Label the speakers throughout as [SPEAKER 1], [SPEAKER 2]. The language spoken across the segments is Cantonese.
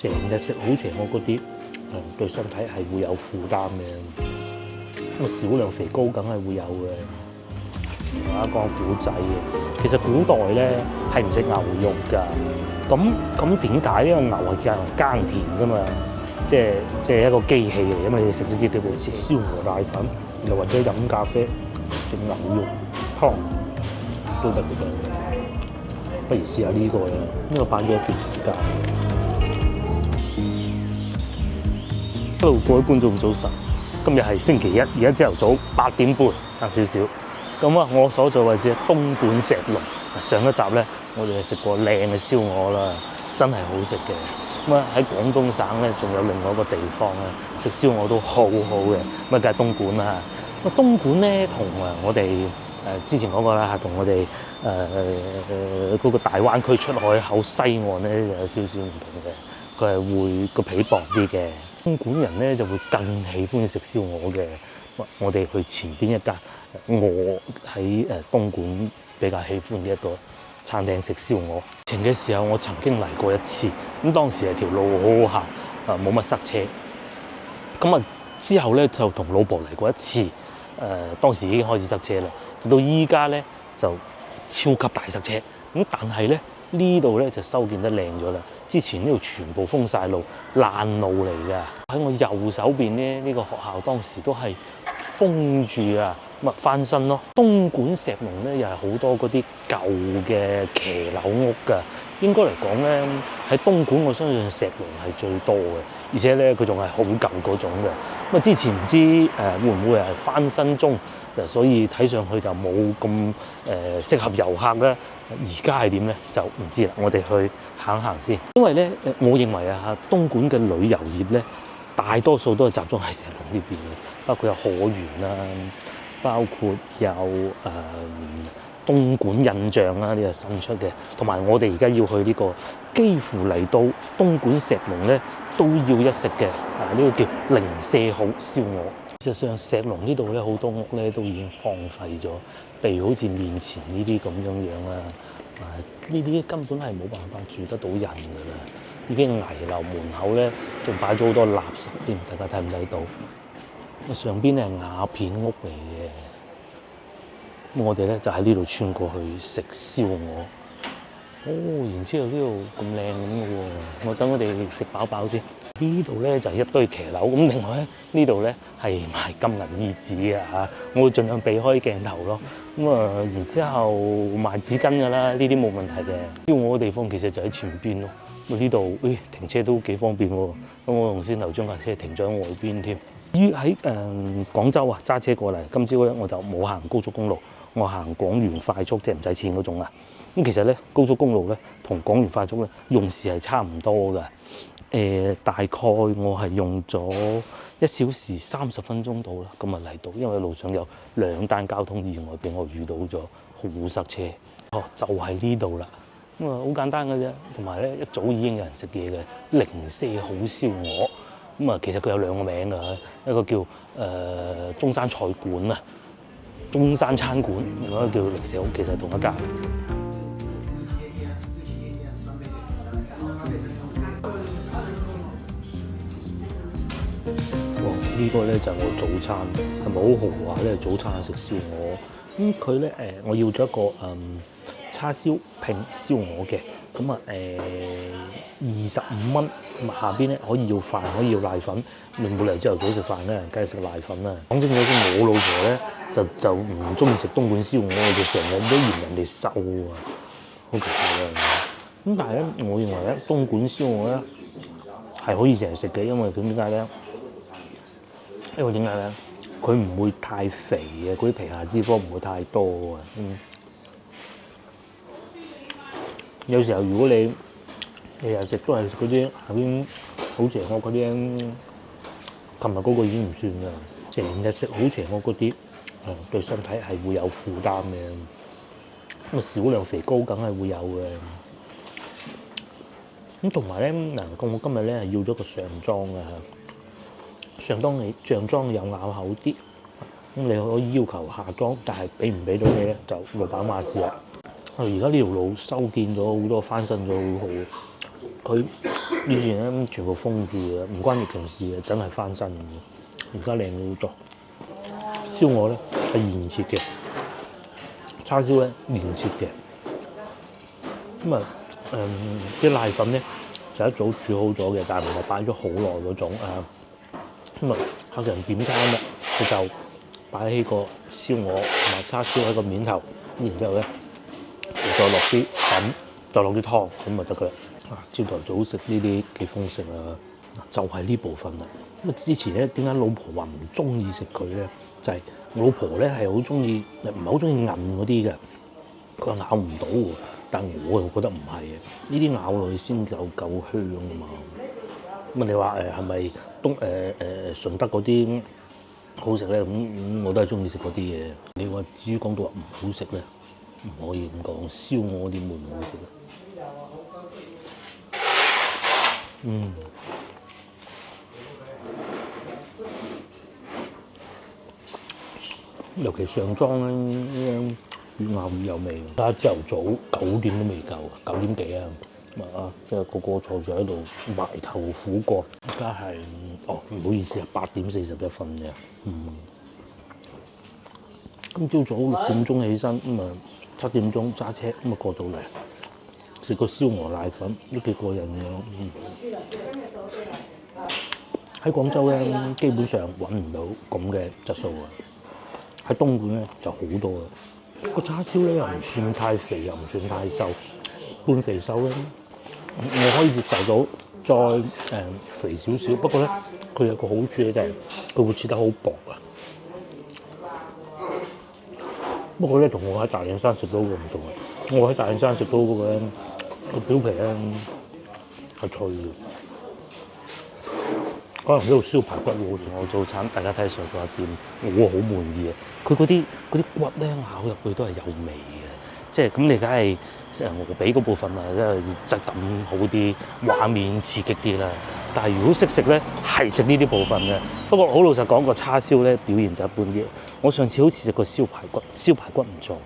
[SPEAKER 1] 成日食好邪惡嗰啲，對身體係會有負擔嘅。咁啊，少量肥膏梗係會有嘅。同大家講古仔嘅，其實古代咧係唔食牛肉㗎。咁點解？因為牛係教人耕田㗎嘛，即係一個機器嚟，因為你食咗啲叫做食燒鵝瀨粉，又或者飲咖啡整牛肉湯都得嘅。不如試下呢個啦，呢個擺咗一段時間。Hello，各位觀眾早晨，今日係星期一，而家朝頭早8點半，差少少。咁啊，我所在位置係東莞石龍。上一集咧，我哋係食過靚嘅燒鵝啦，真係好食嘅。咁啊喺廣東省咧，仲有另外一個地方咧，食燒鵝都好好嘅。咁啊，梗係東莞啦。咁東莞咧，同我哋之前講過啦，同我哋嗰個大灣區出海口西岸咧有少少唔同嘅。佢係會個皮薄啲嘅。東莞人咧就會更喜歡食燒鵝嘅。我哋去前邊一間，我喺東莞比較喜歡嘅一個餐廳食燒鵝。疫情嘅時候，我曾經嚟過一次，咁當時係條路好好行，冇乜塞車。咁啊之後咧就同老婆嚟過一次，當時已經開始塞車啦。到依家咧就超級大塞車，咁但係咧呢度咧就修建得靚咗啦。之前呢度全部封晒路，爛路嚟㗎。喺我右手邊咧，呢個學校當時都係封住啊，咪翻新咯。東莞石龍咧又係好多嗰啲舊嘅騎樓屋㗎。應該嚟講咧，喺東莞我相信石龍係最多嘅，而且咧佢仲係好舊嗰種嘅。咁啊之前唔知會唔會係翻新中，所以睇上去就冇咁適合遊客咧。而家係點咧就唔知啦。我哋去行行先，因為咧我認為啊，東莞嘅旅遊業咧大多數都係集中喺石龍呢邊嘅，包括有可園啦，包括有東莞印象啦，呢個新出嘅，同埋我哋而家要去呢個，幾乎嚟到東莞石龍咧都要一食嘅，呢個叫零舍好燒鵝。事實上，石龍呢度咧好多屋咧都已經荒廢咗，譬如好似面前呢啲咁樣啦，呢啲根本係冇辦法住得到人㗎啦，已經危樓門口咧仲擺咗好多垃圾添，大家睇唔睇到？上邊係瓦片屋嚟嘅，咁我哋咧就喺呢度穿過去食燒鵝。然之後呢度咁靚咁嘅喎，我等我哋食飽飽先。呢度咧就係一堆騎樓，咁另外咧呢度咧係賣金銀衣紙啊嚇，我會盡量避開鏡頭咯。然之後賣紙巾㗎啦，呢啲冇問題嘅。燒鵝嘅地方其實就喺前邊咯。呢度停車都幾方便喎，咁我用先頭將架車停咗喺外邊添。至於喺廣州啊揸車過嚟，今朝咧我就冇行高速公路，我行廣園快速，即係唔使錢嗰種啊。咁其實咧高速公路咧同廣園快速咧用時係差唔多㗎。大概我係用咗1小時30分鐘到啦，咁啊嚟到，因為路上有2單交通意外俾我遇到咗，好塞車。就係呢度啦。好簡單嘅啫，同埋咧一早已經有人食嘢嘅零舍好燒鵝。其實佢有2個名㗎，一個叫中山菜館啊，中山餐館，另一個叫零舍好，其實係同一間。呢個咧就係我早餐，係咪好豪華咧？早餐食燒鵝，咁佢咧我要咗一個叉燒拼燒鵝嘅，咁25蚊，咁下邊咧可以要飯，可以要瀨粉。你冇理由朝頭早食飯咧，梗係食瀨粉啦。講真嗰啲，我老婆咧就唔中意食東莞燒鵝，就成日都嫌人哋瘦啊，好奇怪啊！咁但係咧，我認為咧東莞燒鵝咧係可以成日食嘅，因為點解咧？因為點解咧？佢唔會太肥嘅，嗰啲皮下脂肪唔會太多啊。有時候如果你日日食都係嗰啲下邊好邪惡嗰啲，琴日嗰個已經唔算啦。成日食好邪惡嗰啲，對身體係會有負擔嘅。咁啊少量肥膏梗係會有嘅。咁同埋咧我今日咧係要咗個上裝嘅。上裝又咬口啲，咁你可以要求下裝，但係俾唔俾到你咧就老闆話事啦。而家呢條路修建咗好多，翻新咗好好。佢以前咧全部封閉嘅，唔關疫情事嘅，真係翻新嘅。而家靚咗好多。燒鵝咧係現切嘅，叉燒咧現切嘅。咁啊啲瀨粉咧就一早煮好咗嘅，但係唔係擺咗好耐嗰種啊。咁啊客人點餐咧，佢就擺喺個燒鵝同埋叉燒喺個面頭，然之後咧再落啲粉，再落啲湯，咁就得㗎啦。朝頭早食呢啲幾豐盛啊！就係呢部分啦。咁之前咧點解老婆話唔中意食佢咧？就係我老婆咧係好中意，唔係好中意韌嗰啲嘅，佢話咬唔到喎。但我又覺得唔係嘅，呢啲咬落去先夠香啊嘛。咁你話係咪順德嗰啲好食咧？咁我都係中意食嗰啲嘢。你話至於講到話唔好食咧，唔可以咁講。燒鵝點會唔好食咧？尤其上莊咧，越咬越有味。而家朝頭早9點都未夠，9點幾啊！即係個個坐住喺度埋頭苦幹。而家係唔好意思啊，8點41分嘅。今朝早6點鐘起身，7點鐘揸車過到嚟，食個燒鵝瀨粉都幾過癮嘅。喺廣州咧，基本上揾唔到咁嘅質素啊！喺東莞咧就好多啊！個叉燒咧又唔算太肥，又唔算太瘦，半肥瘦咧，我可以接受到再肥少少。不過咧，佢有個好處咧就係佢會切得好薄啊。不過咧，同我喺大嶺山食到個唔同啊！我喺大嶺山食到嗰個咧，個表皮咧係脆嘅。可能呢度燒排骨喎，我早餐大家睇上嗰間店，我好滿意啊！佢嗰啲骨咧咬入去都係有味嘅，即係咁你梗係鵝髀嗰部分啊，即係質感好啲，畫面刺激啲啦。但係如果識食咧，係食呢啲部分嘅。不過好老實講，個叉燒咧表現就一般啲。我上次好似食過燒排骨唔錯，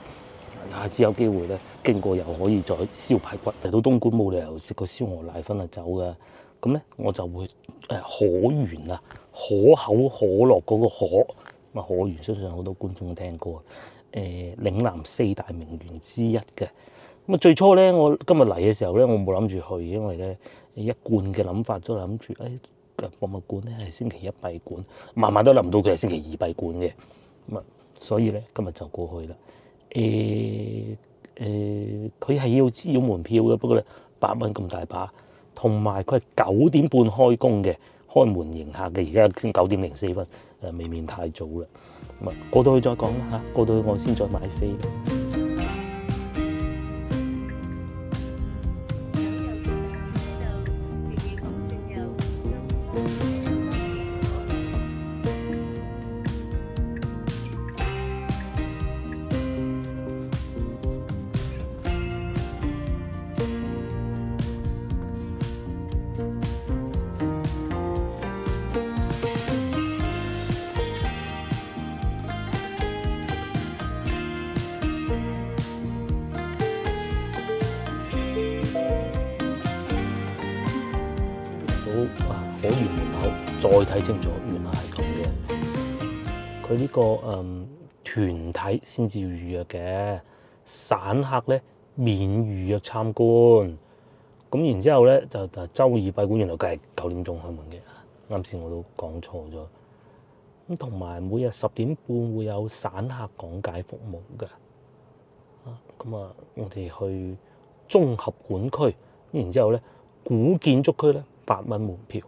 [SPEAKER 1] 下次有機會咧經過又可以再燒排骨。嚟到東莞冇理由食個燒鵝瀨粉就走㗎。咁咧我就會可園啊，可口可樂嗰個可，可園相信好多觀眾都聽過。嶺南4大名園之一嘅。咁最初咧，我今日嚟嘅時候咧，我冇諗住去，因為咧一貫嘅諗法都諗住博物館咧係星期一閉館，慢慢都諗唔到佢係星期2閉館嘅。所以咧今日就過去啦。佢係要門票嘅，不過咧8蚊咁大把。同埋佢係9點半開工嘅，開門迎客嘅。而家先9點04分，未免太早啦。過到去再講啦嚇，過到去我先再買飛。可園門口再睇清楚，原來係咁嘅。佢呢個團體先至預約嘅，散客咧免預約參觀。咁然之後咧就週2閉館，原來佢係9點鐘開門嘅。啱先我都講錯咗。咁同埋每日10點半會有散客講解服務嘅。我哋去綜合館區，然之後咧古建築區咧8蚊門票。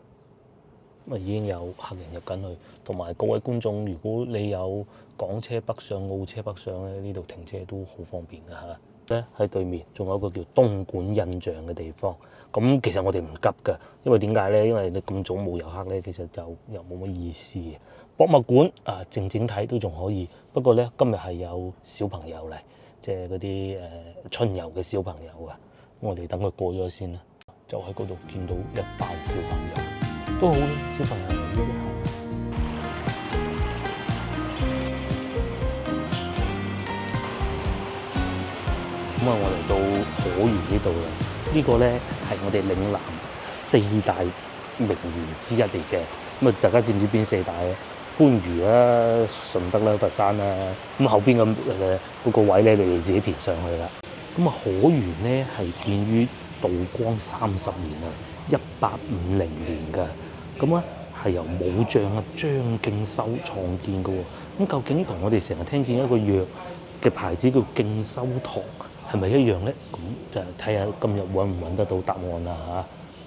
[SPEAKER 1] 已經有客人入緊去，同埋各位觀眾，如果你有港車北上、澳車北上咧，呢度停車都好方便㗎嚇。咧喺對面仲有一個叫東莞印象嘅地方。咁其實我哋唔急㗎，因為點解咧？因為你咁早冇遊客咧，其實又冇乜意思嘅。博物館靜靜睇都仲可以，不過咧今日係有小朋友嚟，即係嗰啲春遊嘅小朋友啊。我哋等佢過咗先啦，就喺嗰度見到一班小朋友。都好嘅，小朋友嚟呢啲下。我嚟到可園呢度啦。呢個咧係我哋嶺南大名園之一嚟嘅。咁啊，大家知唔知邊四大啊？番禺啦、順德啦、佛山啦。咁後邊嗰個位咧，你哋自己填上去啦。咁啊，可園咧係建於道光30年啊，1850年㗎。咁啊係由武將啊張敬修創建嘅喎。咁究竟同我哋成日聽見一個藥嘅牌子叫敬修堂係咪一樣咧？咁就睇下今日揾唔揾得到答案啦嚇。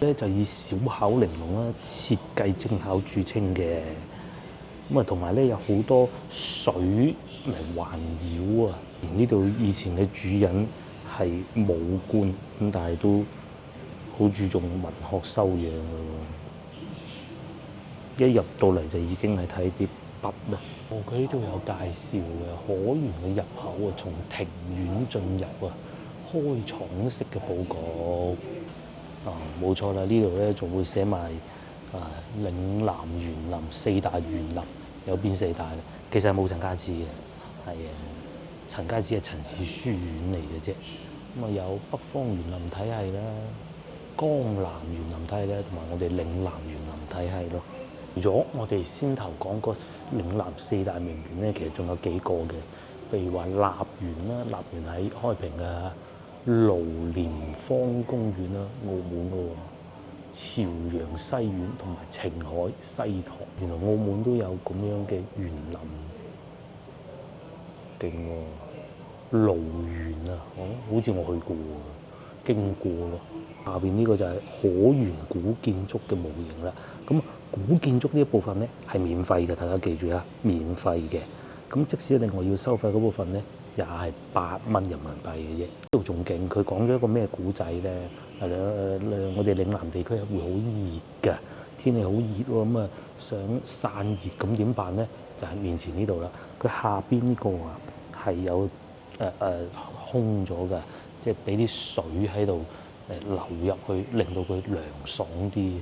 [SPEAKER 1] 咧就以小巧玲瓏啦、設計精巧著稱嘅。咁啊，同埋咧有好多水嚟環繞啊。呢度以前嘅主人係武官，咁但係都好注重文學修養嘅喎。一入到嚟就已經係睇啲筆啦。佢呢度有介紹嘅可園嘅入口啊，從庭院進入啊，開敞式嘅佈局。冇錯啦，呢度咧仲會寫埋嶺南園林四大園林，有邊四大咧？其實係冇陳家祠嘅，係陳家祠係陳氏書院嚟嘅啫。咁啊有北方園林體系啦、江南園林體系啦，同埋我哋嶺南園林體系咯。除咗我哋先頭講過嶺南四大名園咧，其實仲有幾個嘅，譬如話立園啦，立園喺開平嘅。盧蓮芳公園啦，澳門嘅喎，朝陽西苑同埋澄海西塘，原來澳門都有咁樣嘅園林，勁喎！蘆園啊，好似我去過喎，經過咯。下邊呢個就係可園古建築嘅模型啦。咁古建築呢一部分咧係免費嘅，大家記住啊，免費嘅。咁即使另外要收費嗰部分咧，又係8蚊人民幣嘅啫。呢度仲勁，佢講咗一個咩古仔咧？我哋嶺南地區會好熱㗎，天氣好熱喎，咁啊想散熱咁點辦咧？就喺面前呢度啦。佢下邊呢個啊係有空咗㗎，即係俾啲水喺度流入去，令到佢涼爽啲。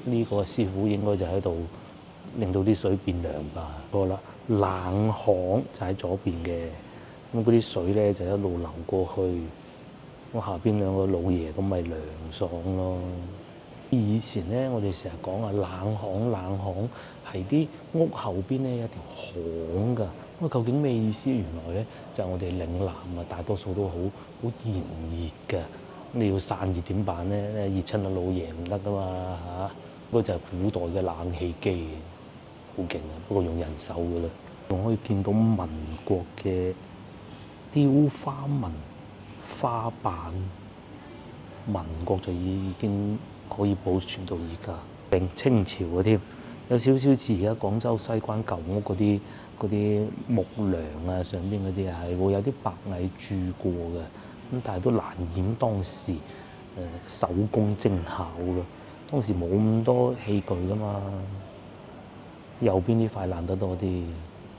[SPEAKER 1] 呢個師傅應該就喺度令到啲水變涼吧。好啦，冷巷就喺左邊嘅。咁嗰啲水咧就一路流過去，我下邊兩個老爺咁咪涼爽咯。以前咧，我哋成日講啊，冷巷係啲屋後邊咧有一條巷㗎。咁啊，究竟咩意思？原來咧就係我哋嶺南啊，大多數都好炎熱㗎。你要散熱點辦咧？熱親啊老爺唔得㗎嘛嚇。嗰個就係古代嘅冷氣機，好勁啊！不過用人手㗎啦。仲可以見到民國嘅雕花紋花板，民國就已經可以保存到而家，定清朝嘅添，有少少似而家廣州西關舊屋嗰啲木梁啊，上邊嗰啲係會有啲白蟻住過嘅，咁但係都難掩當時手工精巧咯。當時冇咁多器具㗎嘛，右邊呢塊爛得多啲。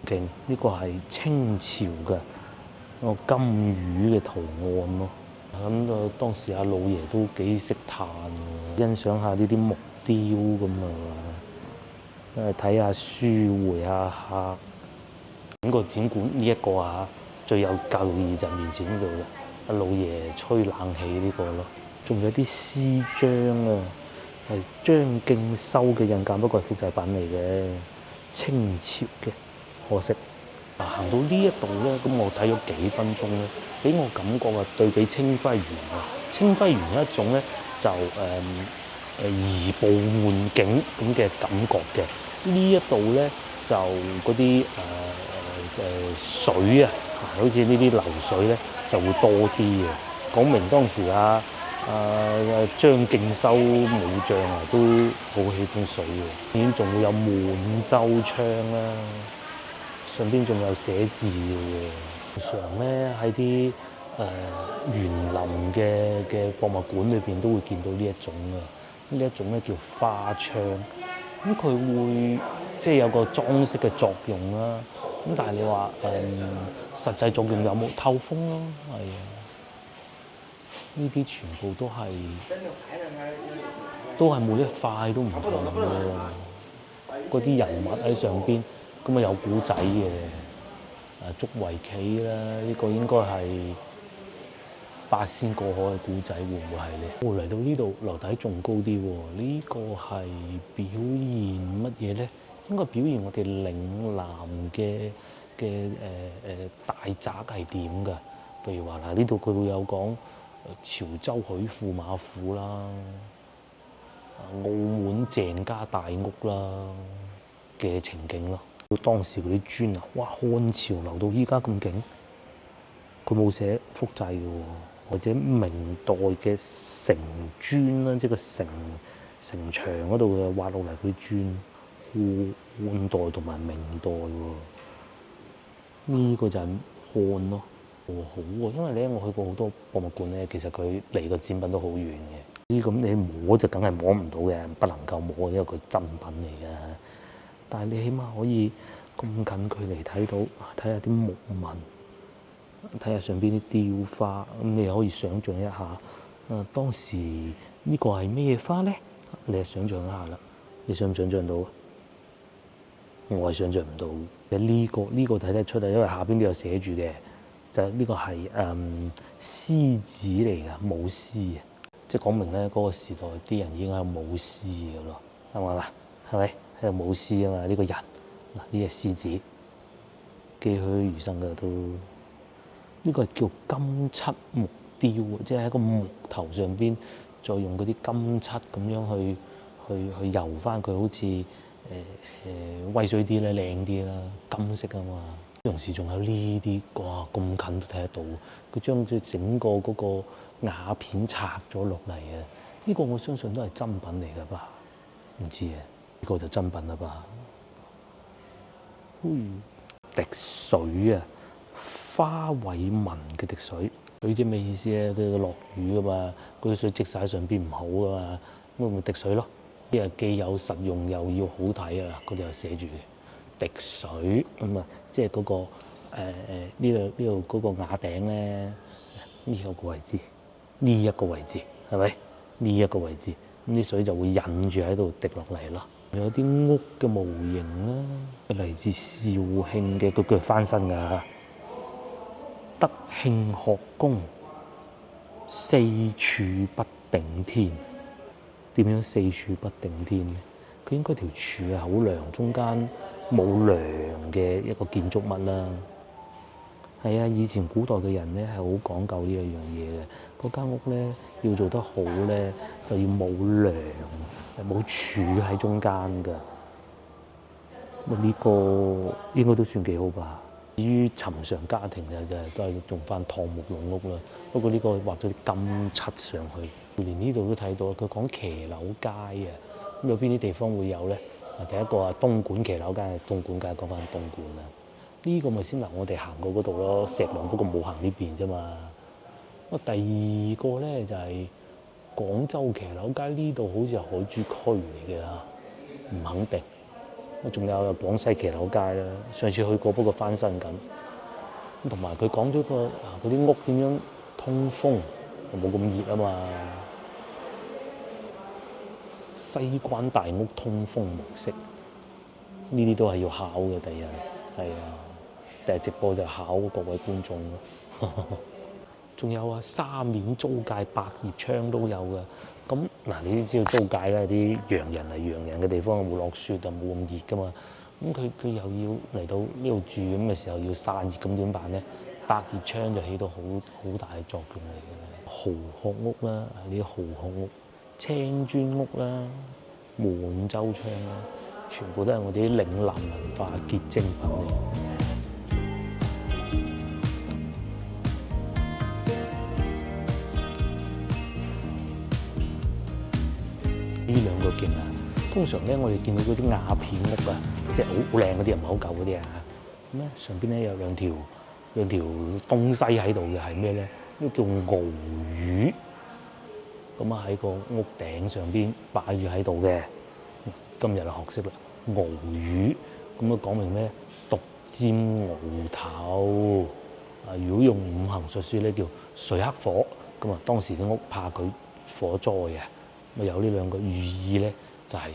[SPEAKER 1] 勁，呢個係清朝嘅個金魚嘅圖案咯。咁啊，當時阿老爺都幾識嘆喎，欣賞下呢啲木雕咁啊，睇下書會下客。整個展館呢一個啊，最有教育意義就係面前呢度啦。阿老爺吹冷氣呢個咯，仲有啲詩章啊，係張敬修嘅印鑑，不過係複製品嚟嘅，清朝嘅。可惜行到呢一度咧，咁我睇咗幾分鐘咧，俾我感覺啊，對比清暉園啊，清暉園有一種咧就移步換景咁嘅感覺嘅。呢一度咧就嗰啲水啊，好似呢啲流水咧就會多啲嘅，講明當時張敬修武將啊都好喜歡水嘅，然仲會有滿洲窗啦。上邊仲有寫字嘅喎，常咧喺啲園林嘅博物館裏邊都會見到呢一種啊，呢一種咧叫花窗，咁佢會即係有個裝飾嘅作用啦。咁但係你話實際作用有冇？透風咯，係啊，呢啲全部都係每一塊都唔同嘅，嗰啲人物喺上邊。咁啊有古仔嘅，捉圍棋啦，呢個應該係八仙過海嘅古仔會唔會係咧？我嚟到呢度樓底仲高啲喎，呢個係表現乜嘢咧？應該表現我哋嶺南嘅大宅係點㗎？譬如話嗱，呢度佢會有講潮州許富馬府啦，澳門鄭家大屋啦嘅情景咯。當時嗰啲磚啊，哇！漢朝留到依家咁勁，佢冇寫複製嘅喎，或者明代嘅城磚啦，即係個城牆嗰度嘅挖落嚟嗰啲磚，漢代同埋明代喎。呢個就係漢咯，好喎，因為咧我去過好多博物館咧，其實佢離個展品都好遠嘅。呢咁你摸就梗係摸唔到嘅，不能夠摸，因為佢真品嚟嘅。但係你起碼可以咁近距離睇到，睇下啲木紋，睇下上邊啲雕花，咁你又可以想像一下，當時呢個係咩花咧？你就想像一下啦，你想唔想像到？我係想像唔到嘅。呢個睇得出啊，因為下邊都有寫住嘅，就係呢個係獅子嚟㗎，舞獅啊，即係講明咧嗰個時代啲人已經係舞獅㗎咯，係咪啊？係咪喺度舞獅啊嘛？呢個人嗱，呢隻獅子栩栩如生㗎都，呢個係叫金漆木雕，即係喺個木頭上邊再用嗰啲金漆咁樣去油翻佢，好似威水啲咧，靚啲啦，金色啊嘛。同時仲有呢啲，哇咁近都睇得到，佢將整個嗰個瓦片拆咗落嚟啊！呢個我相信都係真品嚟㗎吧？唔知啊，呢個就真品啦吧？滴水啊，花卉紋嘅滴水，水即係咩意思咧？佢落雨㗎嘛，嗰啲水積晒喺上邊唔好㗎嘛，咁咪滴水咯。呢個既有實用又要好睇啊！嗰度又寫住滴水咁啊，即係嗰個呢度嗰個瓦頂咧，呢個位置，呢一個位置係咪？呢一個位置，咁啲水就會引住喺度滴落嚟咯。有啲屋嘅模型啦，嚟自肇慶嘅，佢叫翻新㗎。德慶學宮，四柱不頂天。點樣四柱不頂天咧？佢應該條柱係好梁，中間冇梁嘅一個建築物啦。係啊，以前古代嘅人咧係好講究呢一樣嘢嘅。嗰間屋咧要做得好咧，就要冇梁、冇柱喺中間㗎。呢個應該都算幾好吧。至於尋常家庭就都係用翻唐木籠屋啦。不過呢個畫咗啲金漆上去，連呢度都睇到。佢講騎樓街啊，咁有邊啲地方會有咧？第一個啊，東莞騎樓街，東莞梗係講翻東莞啦。呢個咪先嗱，我哋行過嗰度咯，石龍不過冇行呢邊啫嘛。第二個咧就係廣州騎樓街，呢度好似係海珠區嚟嘅嚇，唔肯定。仲有廣西騎樓街啦，上次去過，不過翻新緊。同埋佢講咗個嗰啲屋點樣通風，冇咁熱啊嘛。西關大屋通風模式，呢啲都係要考嘅。第日係啊，第日直播就考各位觀眾咯。仲有啊，沙面租界百葉窗都有嘅。咁嗱，你都知道租界啦，啲洋人嚟洋人嘅地方會落雪就冇咁熱噶嘛。咁佢又要嚟到呢度住咁嘅時候要散熱，咁點辦咧？百葉窗就起到好大嘅作用嚟嘅。蠔殼屋啦，呢啲蠔殼屋、青磚屋啦、滿洲窗啦，全部都係我哋啲嶺南文化結晶品嚟。呢兩個勁啊！通常咧，我哋見到嗰啲瓦片屋啊，即係好靚嗰啲，唔係好舊嗰啲啊。咁咧上邊咧有兩條東西喺度嘅，係咩咧？呢個叫鰲魚。咁啊喺個屋頂上邊擺住喺度嘅。今日就學識啦，鰲魚。咁啊講明咩？獨占鰲頭。啊，如果用五行術書咧，叫水克火。咁啊，當時啲屋怕佢火災啊。咪有呢兩個寓意咧，就係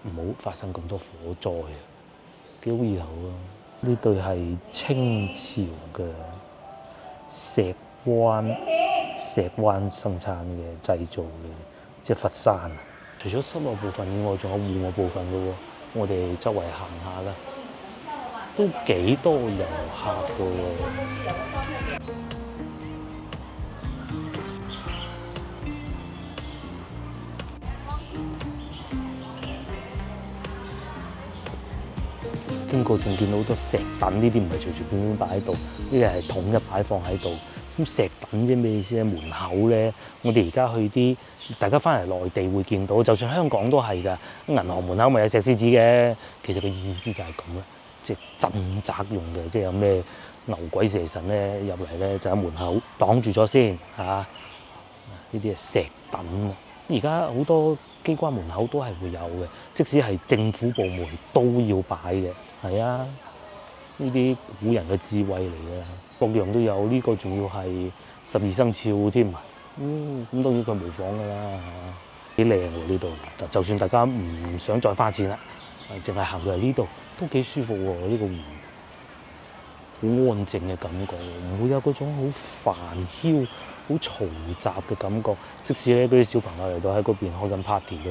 [SPEAKER 1] 唔好發生咁多火災啊！幾好意頭啊！呢對係清朝嘅石灣石灣生產嘅製造嘅，即係佛山啊。除咗室內部分以外，仲有戶外部分嘅喎。我哋周圍行下啦，都幾多遊客嘅喎。經過仲見到好多石凳，呢啲唔係隨隨便便擺喺度，呢啲係統一擺放喺度。咁石凳即係咩意思咧？門口咧，我哋而家去啲大家翻嚟內地會見到，就算香港都係㗎。銀行門口咪有石獅子嘅，其實個意思就係咁啦，即係鎮宅用嘅，即係有咩牛鬼蛇神咧入嚟咧，就喺門口擋住咗先嚇。呢啲係石凳啊！而家好多機關門口都係會有嘅，即使係政府部門都要擺嘅。係啊，呢啲古人嘅智慧嚟嘅，各樣都有。呢個仲要係12生肖添啊！咁當然佢模仿㗎啦，幾靚喎呢度。就算大家唔想再花錢啦，淨係行到嚟呢度都幾舒服喎。呢個湖好安靜嘅感覺，唔會有嗰種好煩囂、好嘈雜嘅感覺。即使咧嗰啲小朋友嚟到喺嗰邊開緊 party 都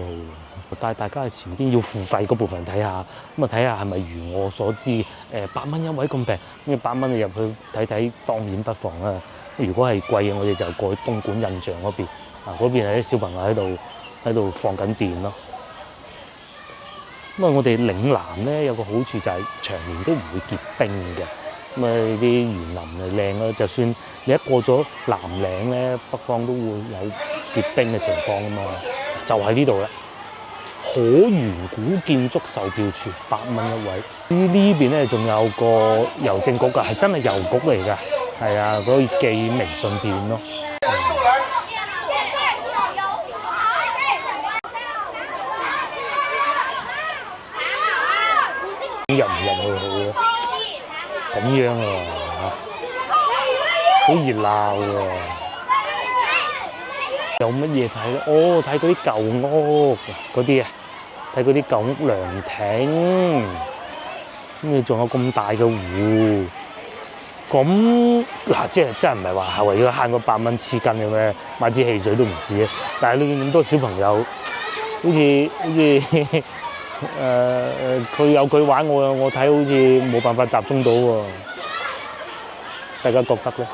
[SPEAKER 1] 好，帶大家喺前邊要付費嗰部分睇下，咁啊睇下係咪如我所知8蚊一位咁平，咁8蚊你入去睇睇當然不妨啦。如果係貴嘅，我哋就過去東莞印象嗰邊，嗰邊係啲小朋友喺度放緊電咯。咁啊，我哋嶺南咧有個好處就係長年都唔會結冰嘅。咁啊，啲園林係靚啦，就算你一過咗南嶺咧，北方都會有結冰嘅情況啊嘛。就喺呢度啦，可園古建築售票處8蚊一位。呢邊咧仲有個郵政局㗎，係真係郵局嚟㗎，係啊，可以寄明信片咯。入唔入去好咧？咁樣啊，好熱鬧喎！有乜嘢睇咧？哦，睇嗰啲舊屋嗰啲啊，睇嗰啲舊屋涼亭，咁你仲有咁大嘅湖，咁嗱，即係真係唔係話係為咗慳嗰8蚊黐筋嘅咩？買支汽水都唔止啊！但係你見咁多小朋友，好似佢有佢玩，我睇好似冇辦法集中到喎。大家覺得咧？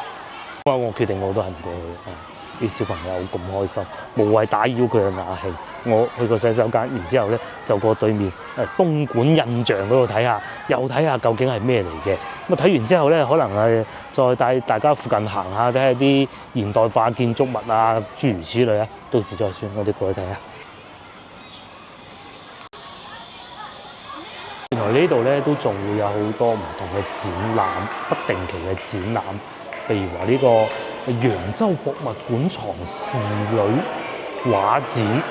[SPEAKER 1] 我決定我都係唔過去。啲小朋友咁開心，無謂打擾佢嘅雅興。我去個洗手間，然之後咧就過對面東莞印象嗰度睇下，又睇下究竟係咩嚟嘅。咁啊睇完之後咧，可能係再帶大家附近行下，睇下啲現代化建築物啊，諸如此類啊。到時再算，我哋過去睇下。原來呢度咧都仲會有好多唔同嘅展覽，不定期嘅展覽，譬如話呢個揚州博物館藏仕女畫展，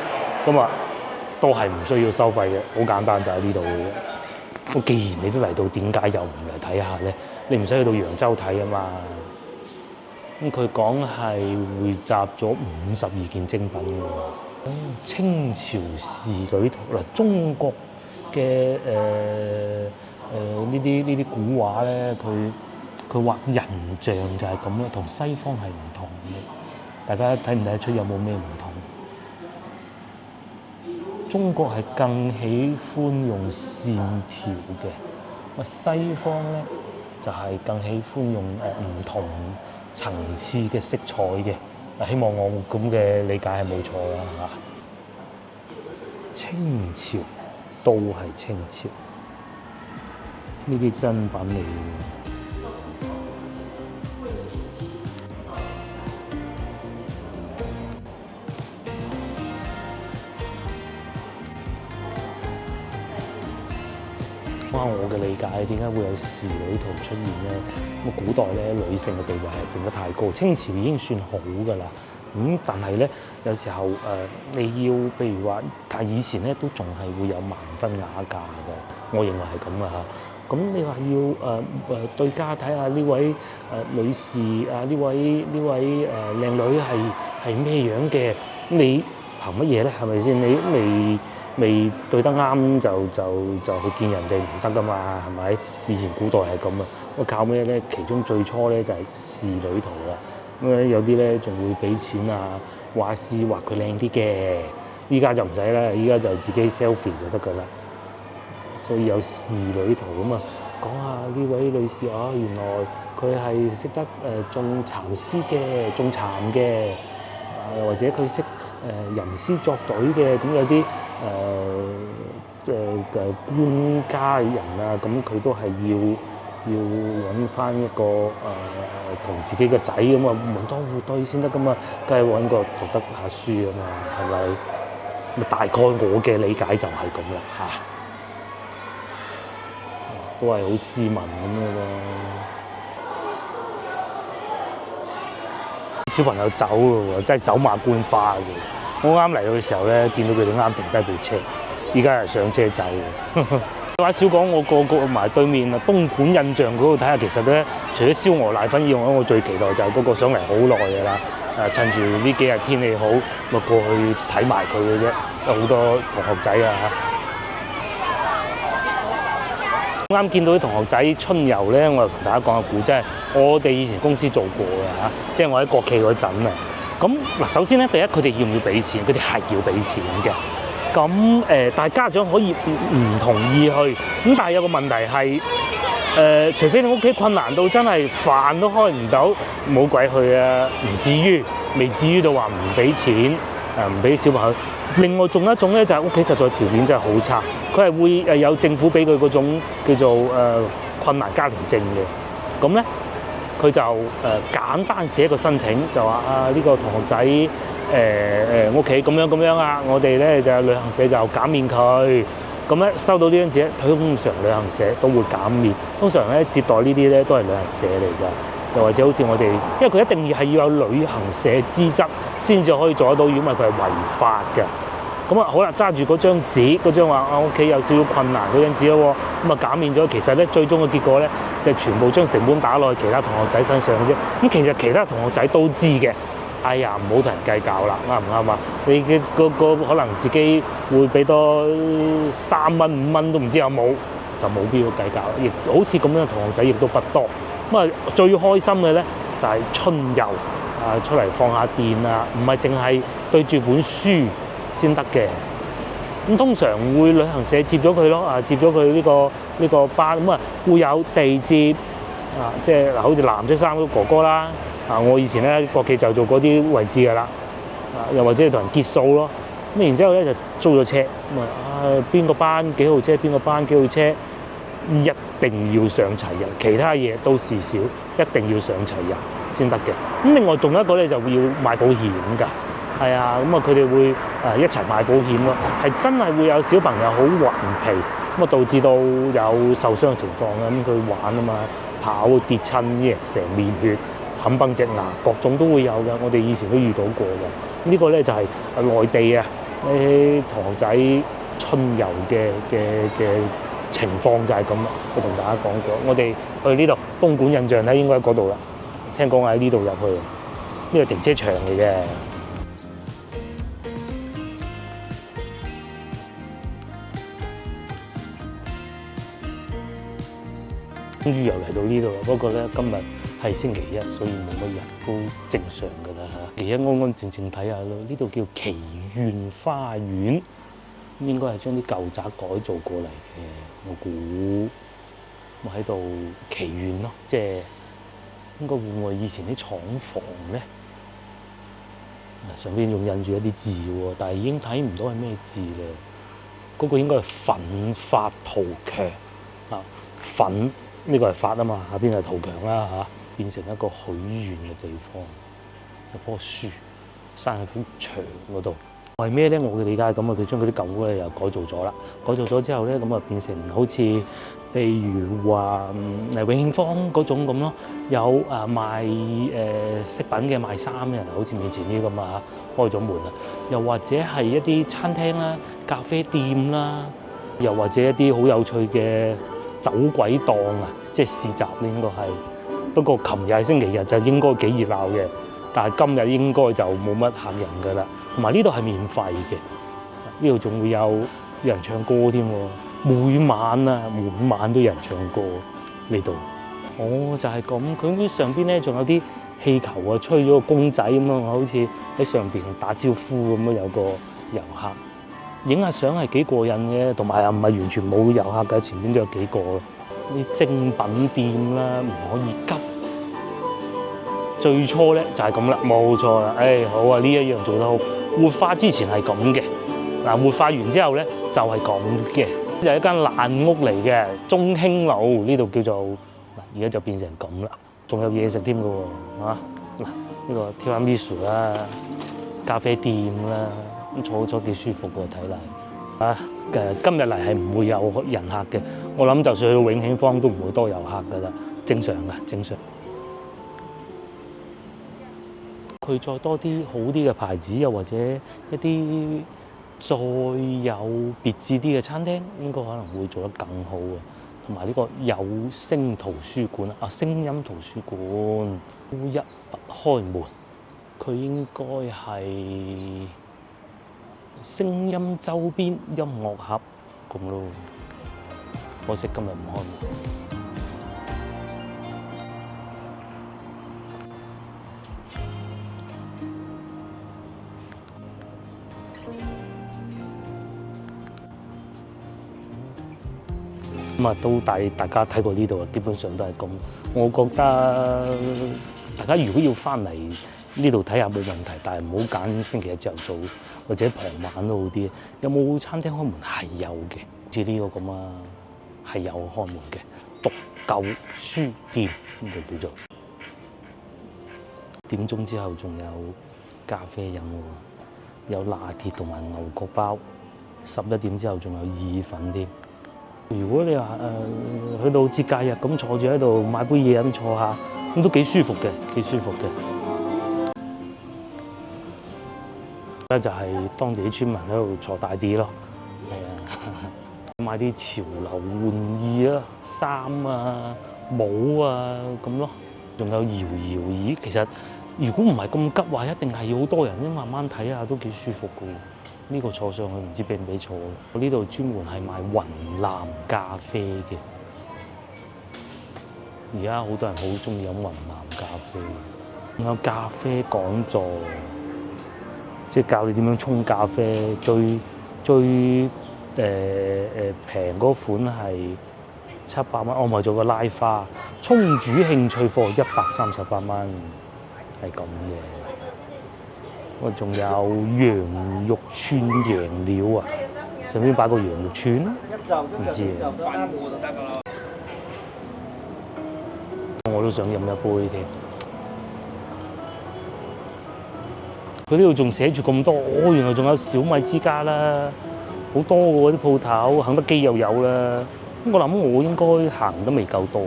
[SPEAKER 1] 咁啊都係唔需要收費嘅，好簡單就喺呢度嘅啫。咁既然你都嚟到，點解又唔嚟睇下咧？你唔使去到揚州睇啊嘛。咁佢講係匯集咗52件精品嘅喎，清朝仕女圖嗱，中國嘅呢啲古畫咧，佢畫人像就係咁啦，同西方係唔同嘅。大家睇唔睇得出有冇咩唔同？中國係更喜歡用線條嘅，西方咧就係更喜歡用唔同層次嘅色彩嘅。希望我咁嘅理解係冇錯啦嚇。清朝。都係清朝，呢啲真品嚟嘅。我嘅理解，點解會有仕女圖出現咧？咁古代咧，女性嘅地位係變得太高，清朝已經算好㗎啦。但係咧，有時候你要譬如話，但係以前咧都仲係會有盲婚啞嫁嘅，我認為係咁啊嚇。咁你話要對家睇下呢位女士啊，呢位靚女係咩樣嘅？你憑乜嘢咧？係咪先？你未對得啱就去見人哋唔得噶嘛？係咪？以前古代係咁啊。我靠咩咧？其中最初咧就係仕女圖啦。咁有啲咧仲會俾錢啊，畫師畫佢靚啲嘅。依家就唔使啦，依家就自己 selfie 就得㗎啦。所以有仕女圖啊嘛，講下呢位女士啊，原來佢係識得種蠶絲嘅，種蠶嘅，或者佢識吟詩作對嘅，咁有啲官家人啊，咁佢都係要揾翻一個同自己嘅仔咁啊門當戶對先得噶嘛，梗係揾個讀得下書啊嘛，係咪？大概我嘅理解就係咁啦嚇，都係好斯文咁嘅咯。小朋友走咯喎，真係走馬觀花嘅。我啱嚟到嘅時候咧，見到佢哋啱停低部車，依家係上車走嘅。話少講，我過埋對面啊，東莞印象嗰度睇下，其實咧，除咗燒鵝瀨粉以外，我最期待就係嗰個上嚟好耐嘅啦。趁住呢幾日天氣好，咪過去睇埋佢嘅啫。有好多同學仔啊嚇！啱見到啲同學仔春遊咧，我就同大家講下古，即係我哋以前公司做過嘅嚇，即係我喺國企嗰陣啊。咁嗱，首先咧，第一佢哋要唔要俾錢？佢哋係要俾錢嘅。咁但係家長可以唔同意去，咁但係有個問題係除非你屋企困難到真係飯都開唔到，冇鬼去啊！未至於到話唔俾錢，唔俾小朋友。另外仲有一種咧，就係屋企實在條件真係好差，佢係會有政府俾佢嗰種叫做困難家庭證嘅。咁咧佢就簡單寫一個申請，就話呢個同學仔屋企咁樣啊，我哋咧就旅行社就減免佢。咁咧收到呢張紙，通常旅行社都會減免。通常咧接待呢啲咧都係旅行社嚟㗎，又或者好似我哋，因為佢一定係要有旅行社資質先至可以做得到，因為佢係違法嘅。咁啊好啦，揸住嗰張紙，嗰張話屋企有少少困難嗰張紙咯，咁啊減免咗。其實咧最終嘅結果咧，就全部將成本打落去其他同學仔身上嘅啫。咁其實其他同學仔都知嘅。哎呀，唔好同人計較啦，啱唔啱啊？你嘅個可能自己會俾多3蚊5蚊都唔知有冇，就冇必要計較。亦好似咁樣嘅同學仔亦都不多。咁啊最開心嘅咧就係春遊啊，出嚟放下電啊，唔係淨係對住本書先得嘅。咁通常會旅行社接咗佢咯，接咗佢呢個班，咁啊會有地接啊，即係嗱，好似藍色衫嗰個哥哥啦。我以前咧國企就做嗰啲位置㗎啦，又或者同人結數咯。咁然之後咧就租咗車，咁邊個班幾號車，邊個班幾號車，一定要上齊人，其他嘢都事少，一定要上齊人先得嘅。咁另外仲有一個咧就要買保險㗎，係啊，咁啊佢哋會一齊買保險咯，係真係會有小朋友好頑皮，咁啊導致到有受傷情況嘅。咁佢玩啊嘛，跑跌親嘅，成面血。冚崩隻牙，各種都會有嘅。我哋以前都遇到過嘅。呢個咧就係內地啊，啲同學仔春遊嘅情況就係咁啦。我同大家講過，我哋去呢度東莞印象咧應該喺嗰度啦。聽講喺呢度入去，呢個停車場嚟嘅。終於又嚟到呢度啦，不過咧今日係星期一，所以冇乜人，都正常㗎啦嚇。其實安安靜靜睇下咯，呢度叫祈願花園，應該係將啲舊宅改造過嚟嘅。我估我喺度祈願咯，即係應該會唔會以前啲廠房咧？上邊仲印住一啲字喎，但係已經睇唔到係咩字啦。嗰個應該係奮發圖強啊，奮。呢個係發啊嘛，下邊係圖強啦嚇，變成一個許願嘅地方，一棵樹生喺埲牆嗰度。為咩咧？我嘅理解係咁啊，佢將嗰啲舊屋咧又改造咗啦，改造咗之後咧，咁啊變成好似譬如話永慶坊嗰種咁咯，有賣飾品嘅、賣衫嘅，好似面前呢咁啊嚇，開咗門啦。又或者係一啲餐廳啦、咖啡店啦，又或者一啲好有趣嘅走鬼檔啊，即係市集咧應該係。不過琴日係星期日就應該幾熱鬧嘅，但係今日應該就冇乜客人㗎啦。同埋呢度係免費嘅，呢度仲會有人唱歌添喎，每晚都有人唱歌呢度。哦，就係咁，佢上邊咧仲有啲氣球啊，吹咗個公仔咁樣，好似喺上邊打招呼咁樣，有個遊客影下相係幾過癮嘅，同埋又唔係完全冇遊客嘅，前邊都有幾個。啲精品店啦，唔可以急。最初咧就係咁啦，冇錯啦。好啊，呢一樣做得好。活化之前係咁嘅，嗱活化完之後咧就係咁嘅，就係一間爛屋嚟嘅，中興路呢度叫做嗱，而家就變成咁啦，仲有嘢食添㗎喎，嗱呢個提拉米蘇啦，咖啡店啦，咁坐咗幾舒服喎，睇嚟今日嚟係唔會有人客嘅，我諗就算去到永慶坊都唔會多遊客㗎啦，正常㗎，正常。佢再多啲好啲嘅牌子，又或者一啲再有別緻啲嘅餐廳，應該可能會做得更好啊！同埋呢個有聲圖書館啊，聲音圖書館一不開門，佢應該係聲音周邊音樂盒咁咯。可惜今日唔開門。咁啊，都大家睇過呢度啊，基本上都係咁。我覺得大家如果要翻嚟呢度睇下冇問題，但係唔好揀星期日朝頭早或者傍晚都好啲。有冇餐廳開門？係有嘅，好似呢個咁啊，係有開門嘅。獨舊書店呢度叫做。點鐘之後仲有咖啡飲喎，有拿鐵同埋牛角包。11點之後仲有意粉添。如果你話去到節假日咁坐住喺度買杯嘢飲坐下，咁都幾舒服嘅，幾舒服嘅。咧就係當地啲村民喺度坐大啲咯，係啊，買啲潮流玩意啊、衫啊、帽啊咁咯，仲有搖搖椅。其實如果唔係咁急話，一定係要好多人，因為慢慢睇下都幾舒服嘅。呢個坐上去唔知俾唔俾坐？我呢度專門係賣雲南咖啡嘅，而家好多人好中意飲雲南咖啡。仲有咖啡講座，即係教你點樣沖咖啡。最平嗰款係700蚊，我咪做個拉花沖煮興趣課138蚊，係咁嘅。我仲有羊肉串羊料啊，上邊擺個羊肉串，唔知啊。我都想飲一杯添。佢呢度仲寫住咁多，原來仲有小米之家啦，好多喎啲鋪頭，肯德基又有啦。咁我諗我應該行得未夠多，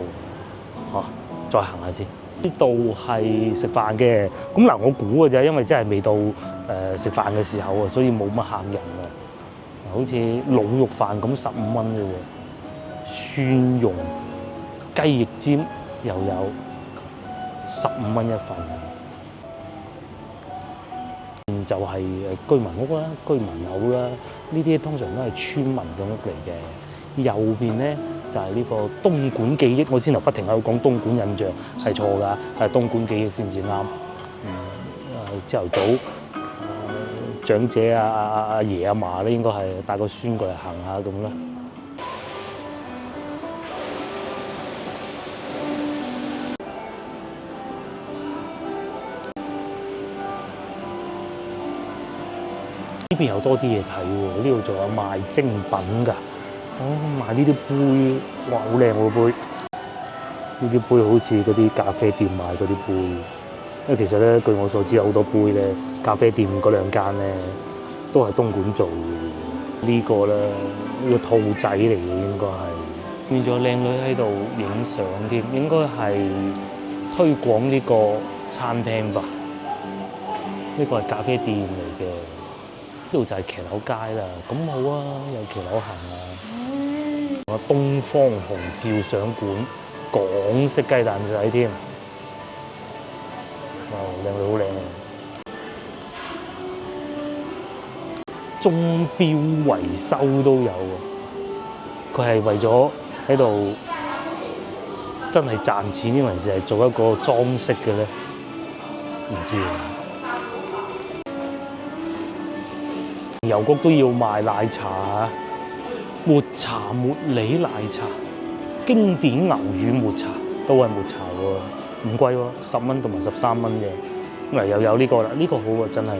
[SPEAKER 1] 再行下先。呢度係食飯嘅，咁嗱我估嘅啫，因為真係未到食飯嘅時候啊，所以冇乜客人啊。好似滷肉飯咁15蚊嘅喎，蒜蓉雞翼尖又有15蚊一份。就係居民屋啦、居民樓啦，呢啲通常都係村民嘅屋嚟嘅。右邊咧就係呢個東莞記憶，我先頭不停喺度講東莞印象係錯㗎，係東莞記憶先至啱。朝頭早長者阿爺阿嫲咧，應該係帶個孫過嚟行下咁啦。呢邊有多啲嘢睇喎，呢度仲有賣精品㗎。賣呢啲杯，哇，好靚喎杯！呢啲杯好似嗰啲咖啡店賣嗰啲杯，因為其實咧，據我所知有好多杯咧，咖啡店嗰兩間咧都係東莞做嘅。呢個咧，呢個兔仔嚟嘅應該係，變咗靚女喺度影相添，應該係推廣呢個餐廳吧？呢個係咖啡店嚟嘅。呢度就係騎樓街啦，咁好啊，有騎樓行啊！東方紅照相館，港式雞蛋仔添，哇，靚女好靚啊！鐘錶維修都有喎，佢係為咗喺度真係賺錢，因為係做一個裝飾嘅咧。唔知啊。郵局都要賣奶茶啊，抹茶茉莉奶茶，經典牛乳抹茶都係抹茶喎，唔貴喎，10蚊同埋13蚊嘅。咁啊又有呢個啦，呢個好啊，真係好。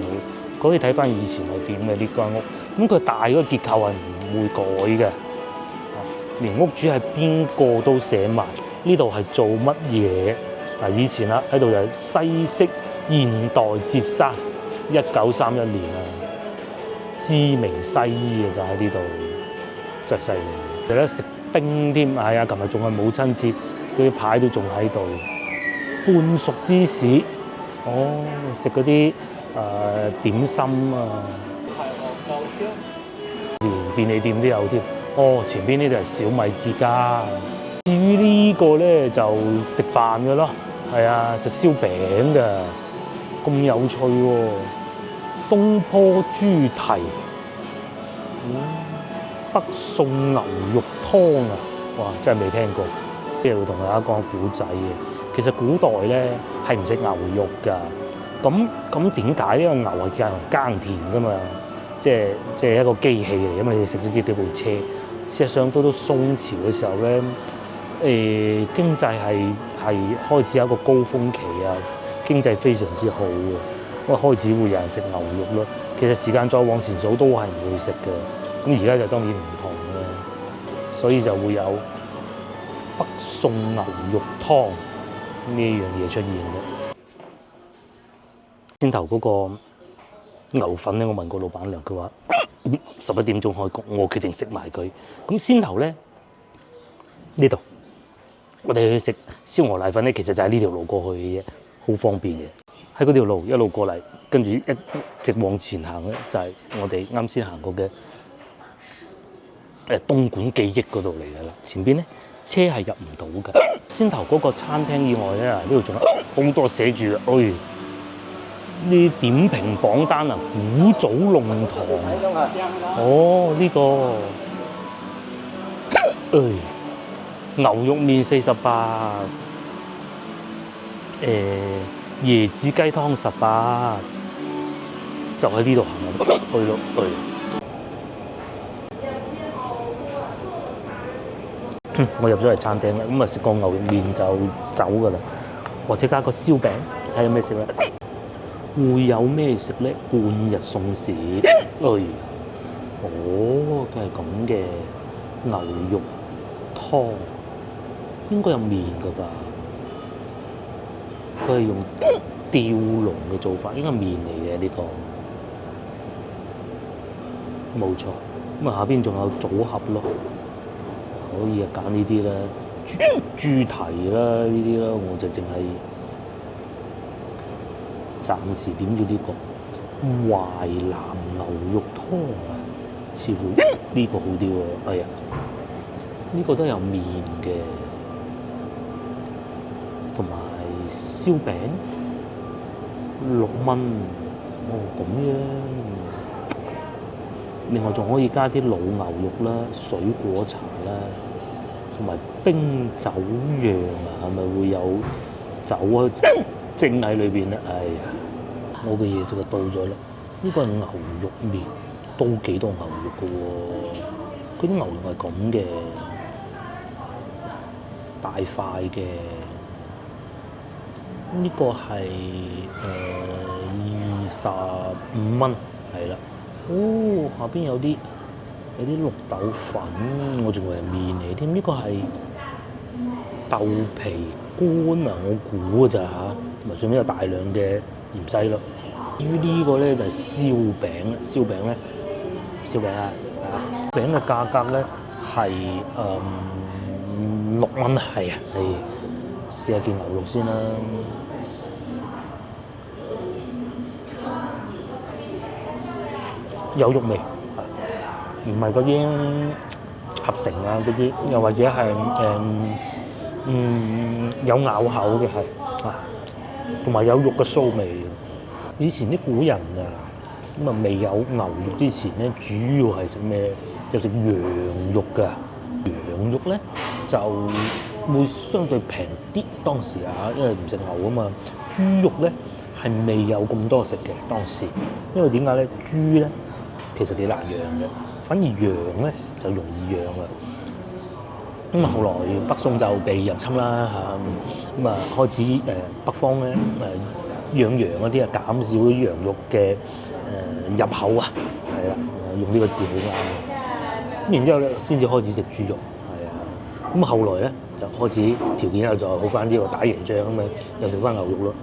[SPEAKER 1] 可以睇翻以前係點嘅呢間屋，咁佢大嗰個結構係唔會改嘅，連屋主係邊個都寫埋，呢度係做乜嘢？嗱，以前啦喺度就係西式現代接生，1931年啊，知名西醫嘅就喺呢度，真係犀利。有得食冰添，係啊，琴日仲係母親節，嗰啲牌都仲喺度。半熟芝士，哦，食嗰啲點心啊，連便利店都有添。哦，前邊呢度係小米之家。至於呢個咧就食飯嘅咯，係啊，食燒餅嘅，咁有趣喎。東坡豬蹄，北宋牛肉湯啊，哇，真係未聽過。呢度同大家講古仔嘅，其實古代咧係唔食牛肉㗎。咁點解？因為牛係用嚟耕田㗎嘛，即係一個機器嚟，因為你食咗啲幾部車。事實上到宋朝嘅時候咧，經濟係開始有一個高峰期啊，經濟非常之好嘅，咁開始會有人食牛肉咯。其實時間再往前數都係唔會食嘅，咁而家就當然唔同啦，所以就會有北宋牛肉湯呢樣嘢出現嘅。先頭嗰個牛粉咧，我問過老闆娘，佢話11點鐘開工，我決定食埋佢。咁先頭咧呢度，我哋去食燒鵝瀨粉咧，其實就喺呢條路過去嘅啫，好方便嘅。喺嗰條路一路過嚟，跟住一直往前行咧，就係我哋啱先行過嘅東莞記憶嗰度嚟㗎啦。前邊咧車係入唔到㗎。先頭嗰個餐廳以外咧，呢度仲有好多寫住呢點評榜單啊，古早弄堂。哦，呢個牛肉麵48，椰子雞湯18，就喺呢度行去咯，我入咗嚟餐廳啦，咁啊食個牛肉麵就走㗎啦，或者加個燒餅，睇下有咩食啦。會有咩食咧？半日餸市，哦，佢係咁嘅牛肉湯，應該有麵㗎吧？佢係用吊籠嘅做法，應該係麵嚟嘅呢個，冇錯。咁啊下邊仲有組合咯，可以啊揀呢啲啦，豬蹄啦呢啲啦，我就淨係暫時點咗呢個淮南牛肉湯啊，似乎呢個好啲喎。哎呀，呢個都有麵嘅，同埋燒餅6蚊，哦咁樣。另外仲可以加啲老牛肉啦、水果茶啦，同埋冰酒釀啊，係咪會有酒啊？蒸喺裏邊咧，哎呀，我嘅嘢食就到咗啦。呢個係牛肉麵，都幾多牛肉嘅喎。嗰啲牛肉係咁嘅，大塊嘅。呢個係25蚊，係啦。哦，下邊有啲綠豆粉，我仲以為係麵嚟添。呢個係豆皮乾啊，我估㗎咋嚇。同埋上面有大量嘅芫茜咯。至於呢個咧就係燒餅咧，燒餅啊，餅嘅價格咧係6蚊，係啊，你試下件牛肉先啦。有肉味，唔係嗰啲合成啊嗰啲，又或者係有咬口嘅係啊，同埋有肉嘅騷味。以前啲古人啊，咁啊未有牛肉之前咧，主要係食咩？就食羊肉㗎。羊肉咧就會相對平啲，當時啊，因為唔食牛啊嘛。豬肉咧係未有咁多食嘅當時，因為點解咧？豬咧其實幾難養嘅，反而羊咧就容易養啦。咁啊，後來北宋就被入侵啦嚇，咁啊開始北方咧養羊嗰啲啊減少羊肉嘅入口啊，係啦，用呢個字好啱。咁然之後咧，先至開始食豬肉，係啊。咁後來咧就開始條件又再好翻啲喎，打贏仗咁咪又食翻牛肉咯。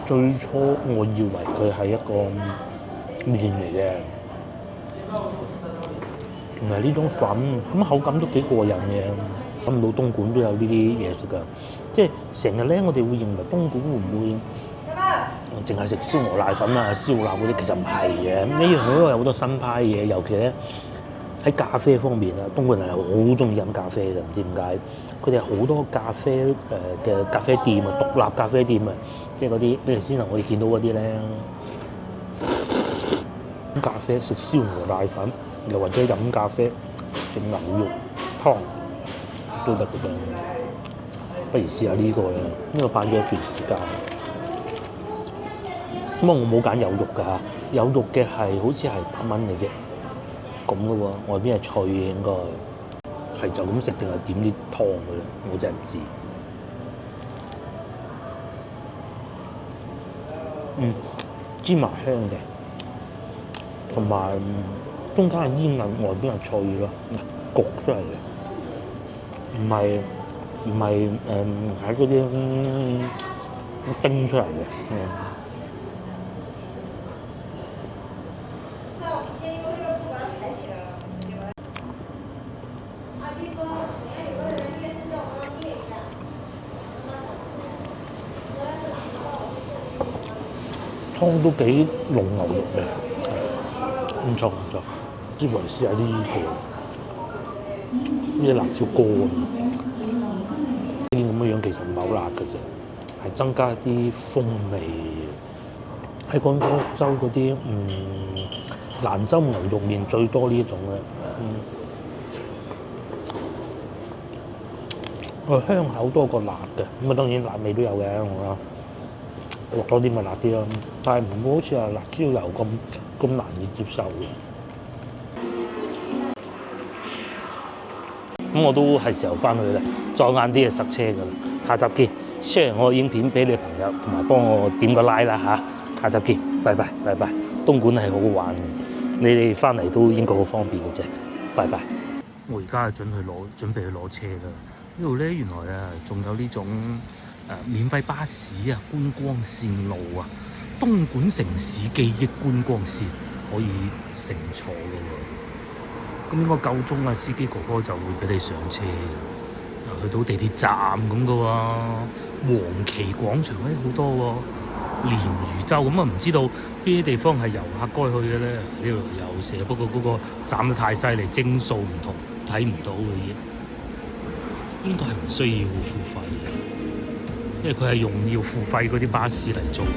[SPEAKER 1] 最初我以為佢係一個麵嚟嘅，原來呢種粉，咁口感都幾過癮嘅。諗唔到東莞都有呢啲嘢食㗎，即係成日咧，我哋會認為東莞會唔會淨係食燒鵝瀨粉啊、燒臘嗰啲，其實唔係嘅。呢樣嘢都有好多新派嘢，尤其咧喺咖啡方面啊，東莞人係好中意飲咖啡嘅，唔知點解。佢哋好多咖啡嘅咖啡店啊，獨立咖啡店啊，即係嗰啲，譬如先頭我哋見到嗰啲咧，飲咖啡食燒鵝瀨粉，又或者飲咖啡食牛肉湯都得嘅噃。不如試下呢個啦，因為擺咗一段時間。咁我冇揀有肉㗎嚇，有肉嘅係好似係8蚊嘅啫，咁嘅喎，外邊係脆嘅應該。係就咁食定係點啲湯嘅咧？我真係唔知。芝麻香嘅，同埋中間係煙韌，外邊係脆咯，焗出嚟嘅，唔係喺嗰啲叮出嚟嘅。湯都幾濃牛肉嘅，唔錯唔錯。之後試下呢啲辣椒乾，呢啲咁嘅樣其實唔係好辣嘅啫，係增加啲風味。喺廣州嗰啲蘭州牛肉麵最多呢一種咧，香口多過辣嘅，咁啊當然辣味都有嘅，我覺得。落多啲咪辣啲咯，但係唔會好似話辣椒油咁難以接受嘅。咁我都係時候翻去啦，再晏啲就塞車㗎啦。下集見 ，share 我個影片俾你朋友，同埋幫我點個 like 啦嚇。下集見，拜拜拜拜。東莞係好好玩嘅，你哋翻嚟都應該好方便嘅啫。拜拜。我而家準備去攞車啦。呢度咧原來啊仲有呢種免費巴士啊，觀光線路啊，東莞城市記憶觀光線可以乘坐嘅喎。咁應該夠鐘啊，司機哥哥就會俾你上車嘅。去到地鐵站咁嘅喎，黃旗廣場咧好多喎，鯰魚洲咁啊，唔知道邊啲地方係遊客該去嘅咧？呢度有寫，不過嗰個斬得太犀利，幀數唔同，睇唔到嘅嘢。應該係唔需要付費嘅。因為佢係用要付費嗰啲巴士嚟做嘅。